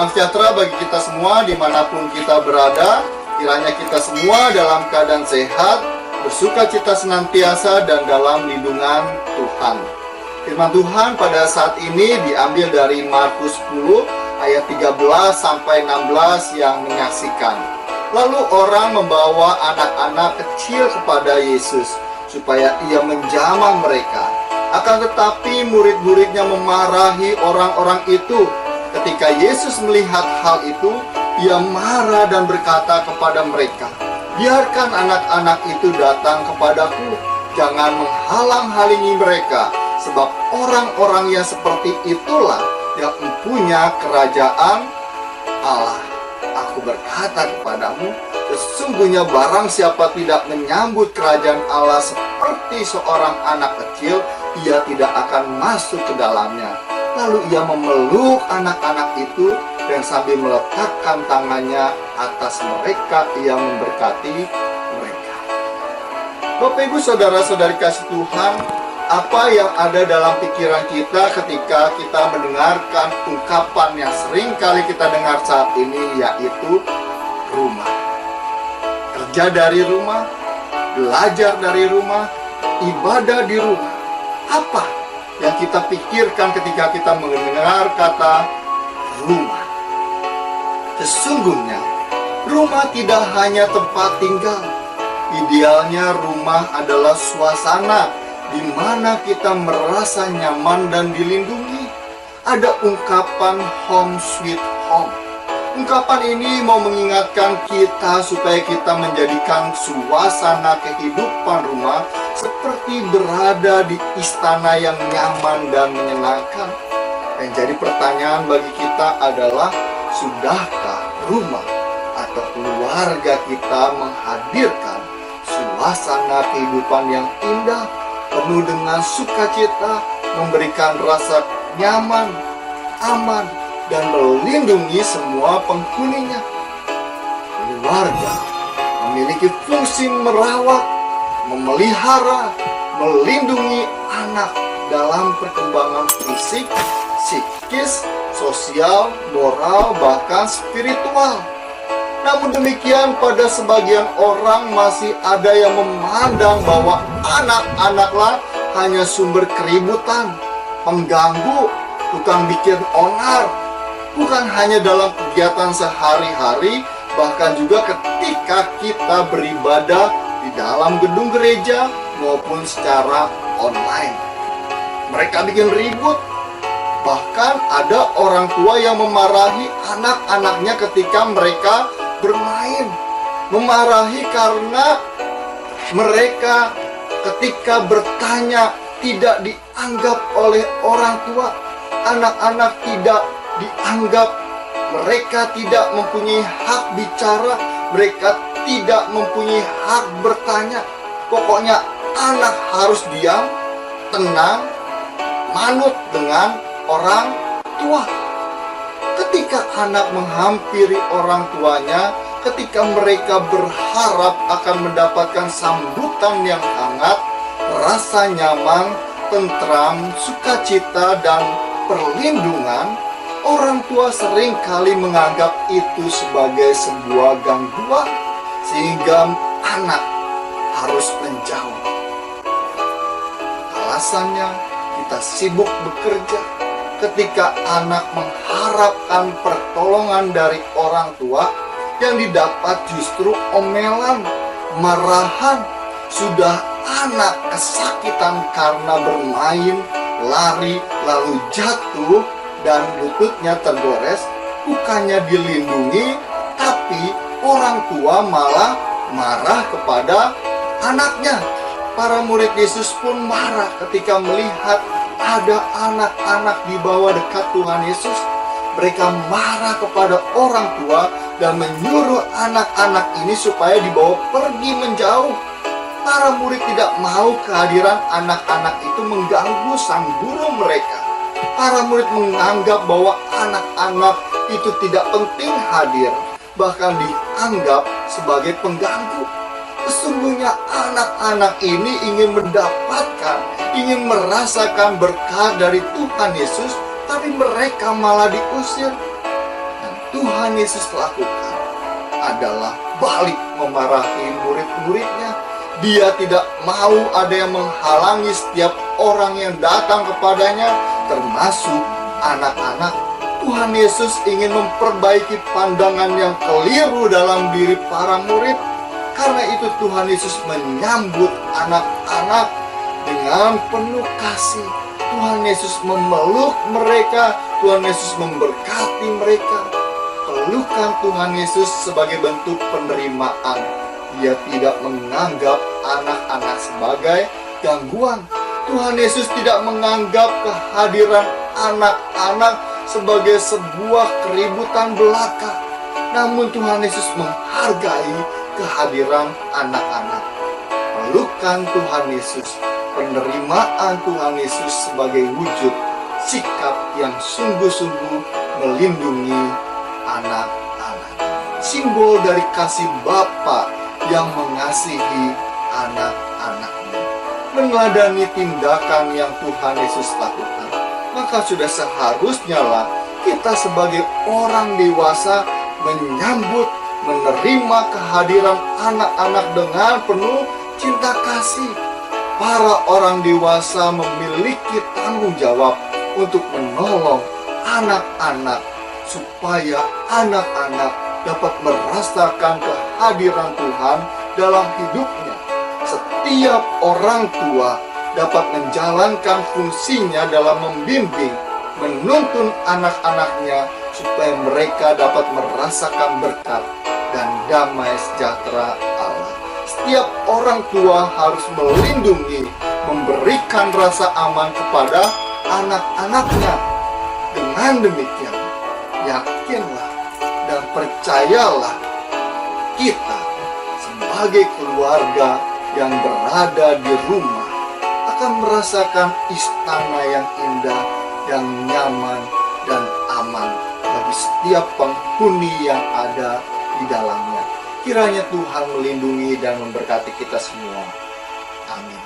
Salam sejahtera bagi kita semua dimanapun kita berada. Kiranya kita semua dalam keadaan sehat, bersuka cita senantiasa dan dalam lindungan Tuhan. Firman Tuhan pada saat ini diambil dari Markus 10 ayat 13 sampai 16 yang menyaksikan. Lalu orang membawa anak-anak kecil kepada Yesus supaya ia menjamah mereka. Akan tetapi murid-muridnya memarahi orang-orang itu. Ketika Yesus melihat hal itu, ia marah dan berkata kepada mereka, "Biarkan anak-anak itu datang kepadaku, jangan menghalang-halangi mereka, sebab orang-orang yang seperti itulah yang mempunyai kerajaan Allah. Aku berkata kepadamu, sesungguhnya barang siapa tidak menyambut kerajaan Allah seperti seorang anak kecil, ia tidak akan masuk ke dalamnya." Lalu ia memeluk anak-anak itu dan sambil meletakkan tangannya atas mereka, ia memberkati mereka. Bapak Ibu saudara-saudari kasih Tuhan, apa yang ada dalam pikiran kita ketika kita mendengarkan ungkapan yang sering kali kita dengar saat ini, yaitu rumah. Kerja dari rumah, belajar dari rumah, ibadah di rumah. Apa yang kita pikirkan ketika kita mendengar kata rumah? Sesungguhnya rumah tidak hanya tempat tinggal. Idealnya rumah adalah suasana di mana kita merasa nyaman dan dilindungi. Ada ungkapan home sweet home. Ungkapan ini mau mengingatkan kita supaya kita menjadikan suasana kehidupan rumah seperti berada di istana yang nyaman dan menyenangkan. Yang jadi pertanyaan bagi kita adalah, sudahkah rumah atau keluarga kita menghadirkan suasana kehidupan yang indah, penuh dengan sukacita, memberikan rasa nyaman, aman, dan melindungi semua penghuninya? Keluarga memiliki fungsi merawat, memelihara, melindungi anak dalam perkembangan fisik, psikis, sosial, moral, bahkan spiritual. Namun demikian, pada sebagian orang masih ada yang memandang bahwa anak-anaklah hanya sumber keributan, pengganggu, tukang bikin onar. Bukan hanya dalam kegiatan sehari-hari, bahkan juga ketika kita beribadah di dalam gedung gereja maupun secara online. Mereka bikin ribut. Bahkan ada orang tua yang memarahi anak-anaknya ketika mereka bermain. Memarahi karena mereka ketika bertanya tidak dianggap oleh orang tua. Anak-anak tidak dianggap, mereka tidak mempunyai hak bicara, mereka tidak mempunyai hak bertanya. Pokoknya anak harus diam, tenang, manut dengan orang tua. Ketika anak menghampiri orang tuanya, ketika mereka berharap akan mendapatkan sambutan yang hangat, rasa nyaman, tentram, sukacita, dan perlindungan, orang tua sering kali menganggap itu sebagai sebuah gangguan, sehingga anak harus menjauh. Alasannya, kita sibuk bekerja. Ketika anak mengharapkan pertolongan dari orang tua, yang didapat justru omelan, marahan. Sudah anak kesakitan karena bermain, lari, lalu jatuh, dan lututnya tergores. Bukannya dilindungi, tapi orang tua malah marah kepada anaknya. Para murid Yesus pun marah ketika melihat ada anak-anak dibawa dekat Tuhan Yesus. Mereka marah kepada orang tua dan menyuruh anak-anak ini supaya dibawa pergi menjauh. Para murid tidak mau kehadiran anak-anak itu mengganggu sang guru mereka. Para murid menganggap bahwa anak-anak itu tidak penting hadir, bahkan dianggap sebagai pengganggu. Sesungguhnya anak-anak ini ingin mendapatkan, ingin merasakan berkat dari Tuhan Yesus, tapi mereka malah diusir. Dan Tuhan Yesus lakukan adalah balik memarahi murid-muridnya. Dia tidak mau ada yang menghalangi setiap orang yang datang kepadanya, termasuk anak-anak. Tuhan Yesus ingin memperbaiki pandangan yang keliru dalam diri para murid. Karena itu Tuhan Yesus menyambut anak-anak dengan penuh kasih. Tuhan Yesus memeluk mereka, Tuhan Yesus memberkati mereka. Pelukan Tuhan Yesus sebagai bentuk penerimaan. Dia tidak menganggap anak-anak sebagai gangguan. Tuhan Yesus tidak menganggap kehadiran anak-anak sebagai sebuah keributan belaka. Namun Tuhan Yesus menghargai kehadiran anak-anak. Pelukan Tuhan Yesus, penerimaan Tuhan Yesus sebagai wujud sikap yang sungguh-sungguh melindungi anak-anak. Simbol dari kasih Bapa yang mengasihi anak-anaknya. Meneladani tindakan yang Tuhan Yesus lakukan, maka sudah seharusnya lah kita sebagai orang dewasa menyambut, menerima kehadiran anak-anak dengan penuh cinta kasih. Para orang dewasa memiliki tanggung jawab untuk menolong anak-anak supaya anak-anak dapat merasakan kehadiran Tuhan dalam hidupnya. Setiap orang tua dapat menjalankan fungsinya dalam membimbing, menuntun anak-anaknya supaya mereka dapat merasakan berkat dan damai sejahtera Allah. Setiap orang tua harus melindungi, memberikan rasa aman kepada anak-anaknya. Dengan demikian, yakinlah dan percayalah, kita sebagai keluarga yang berada di rumah akan merasakan istana yang indah, yang nyaman dan aman bagi setiap penghuni yang ada di dalamnya. Kiranya Tuhan melindungi dan memberkati kita semua. Amin.